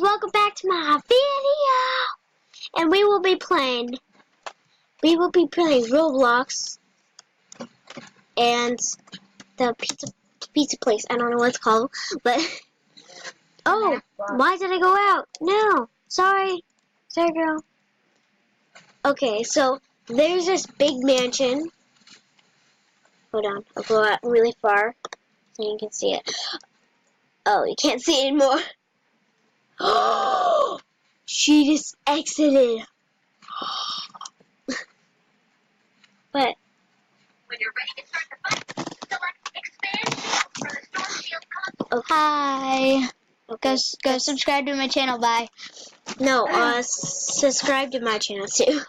guys, welcome back to my video. And we will be playing Roblox and the pizza place. I don't know what it's called, but oh, why did I go out? No, sorry girl. Okay, so there's this big mansion. Hold on, I'll go out really far so you can see it. Oh, you can't see it anymore. Oh, she just exited. But when you're ready to start the fight, select expand for the Storm Shield console. okay. Hi. Okay. Go subscribe to my channel. Bye. No, subscribe to my channel too.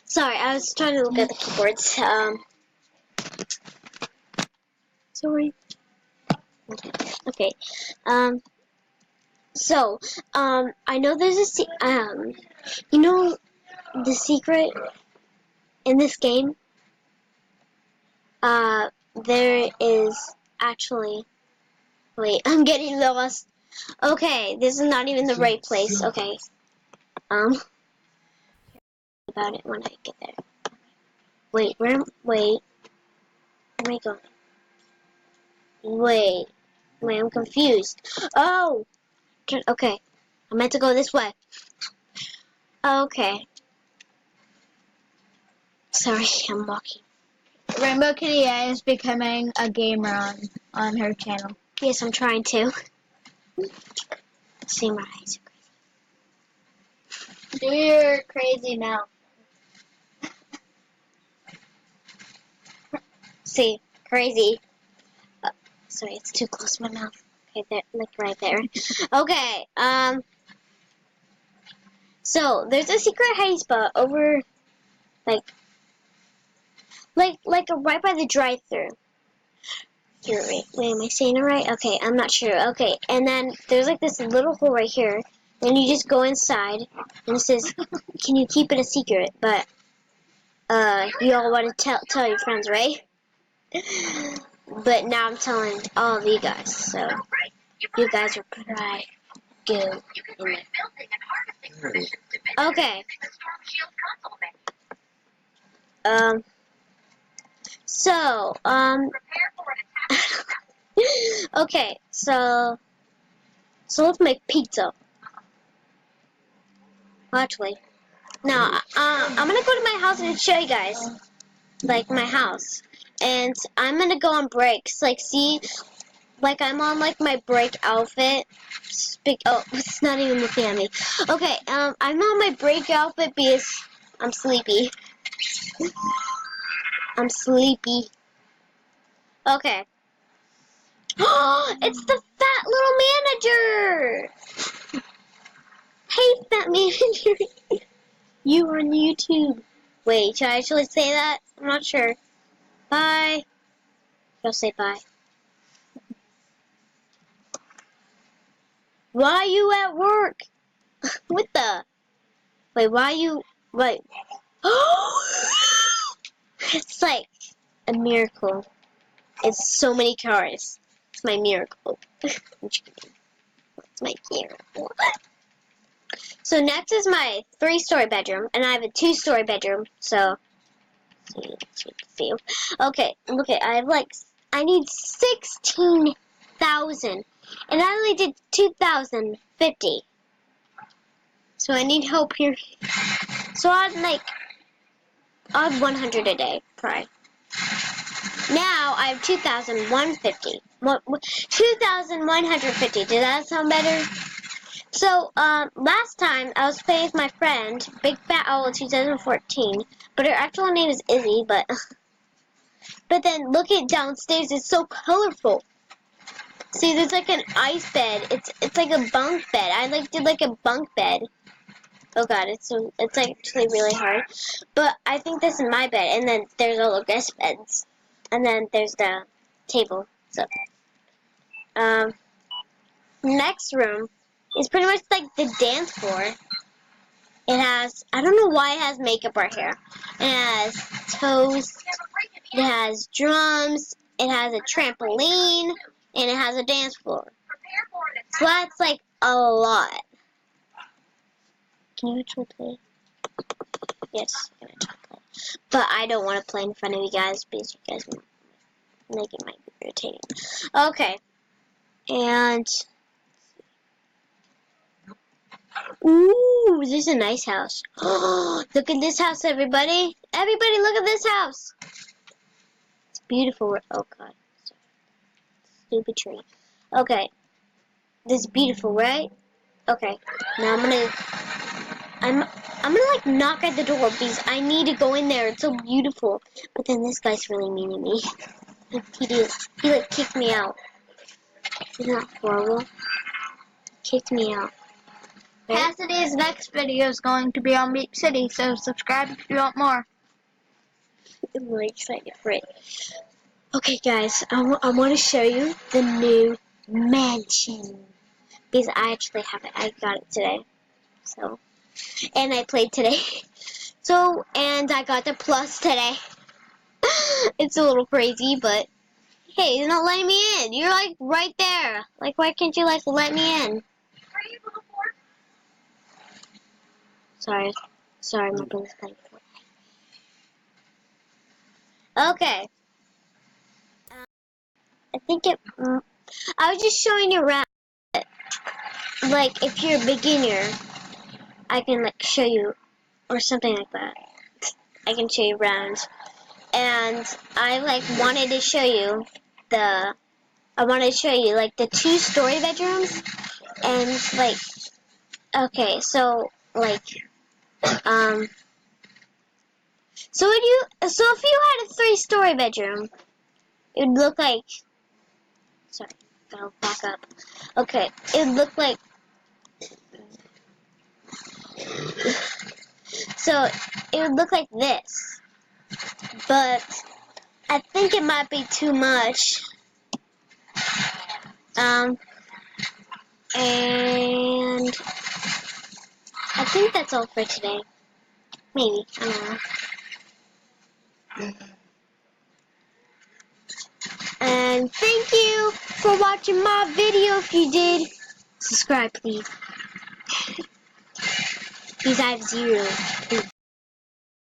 Sorry, I was trying to look at the keyboards. Sorry. Okay. So, I know there's a you know the secret in this game? There is actually, wait, I'm getting lost. Okay, this is not even the right place. Okay. About it when I get there. Wait, wait, where am I going? Wait, I'm confused. Oh! Okay. I meant to go this way. Okay. Sorry, I'm walking. Rainbow Kitty is becoming a gamer on her channel. Yes, I'm trying to. See, my eyes are crazy. You're crazy now. See, crazy. Sorry, it's too close to my mouth. Okay, there, like right there. Okay, so there's a secret hiding spot over, like right by the drive-thru. Here, wait, am I saying it right? Okay, I'm not sure. Okay, and then there's like this little hole right here. Then you just go inside, and it says, "Can you keep it a secret?" But you all want to tell your friends, right? But now I'm telling all of you guys, so you guys are probably good. You can create building and harvesting permissions to vendors Okay. using the Storm Shield console menu. So, Prepare for an attack. okay, so let's make pizza. Well, actually, now, I'm gonna go to my house and show you guys, like, my house. And I'm gonna go on breaks, like, see, like, I'm on, like, my break outfit. Oh, it's not even looking at me. Okay, I'm on my break outfit because I'm sleepy. I'm sleepy. Okay. It's the fat little manager! Hey, fat manager! You on YouTube. Wait, should I actually say that? I'm not sure. Bye. I'll say bye. Why are you at work? What the? Wait, why are you... Wait. It's like a miracle. It's so many cars. It's my miracle. I'm just kidding. It's my miracle. So next is my 3-story bedroom, and I have a 2-story bedroom, so... See. Okay, look at, I need 16,000, and I only did 2,050. So I need help here. So I'd 100 a day, probably. Now I have 2,150. 2,150. Does that sound better? So, last time I was playing with my friend, Big Fat Owl 2014, but her actual name is Izzy, but then look at downstairs, it's so colorful. See, there's like an ice bed. It's like a bunk bed. I did like a bunk bed. Oh god, it's actually really hard. But I think this is my bed, and then there's all the guest beds. And then there's the table. So, next room is pretty much like the dance floor. It has, I don't know why it has makeup right here. It has toes, it has drums, it has a trampoline, and it has a dance floor. Prepare for an So attack. that's like a lot. Can you actually play? Yes, I can actually play. But I don't want to play in front of you guys because you guys make it might be irritating. Okay. And ooh, this is a nice house. Look at this house, everybody. Everybody, look at this house. It's beautiful. Oh god. Stupid tree. Okay. This is beautiful, right? Okay. Now I'm gonna like knock at the door because I need to go in there. It's so beautiful. But then this guy's really mean to me. He like kicked me out. Isn't that horrible? He kicked me out. Right? Cassidy's next video is going to be on Meep City, so subscribe if you want more. I'm really excited for it. Okay, guys, I want to show you the new mansion because I actually have it. I got it today, so and I played today. So and I got the plus today. It's a little crazy, but hey, you're not letting me in. You're like right there. Like, why can't you like let me in? Ready for the fort? Sorry, my brother's playing. Okay. I think it. I was just showing you around. Like, if you're a beginner, I can like show you, or something like that. I can show you around, and I like wanted to show you the. I wanted to show you like the 2 story bedrooms, and like. Okay, so like, So if you had a 3 story bedroom, it would look like. Sorry, gotta back up. Okay, it would look like. So it would look like this, but I think it might be too much. And I think that's all for today. Maybe, I don't know. And thank you for watching my video. If you did, subscribe please. Because I have 0.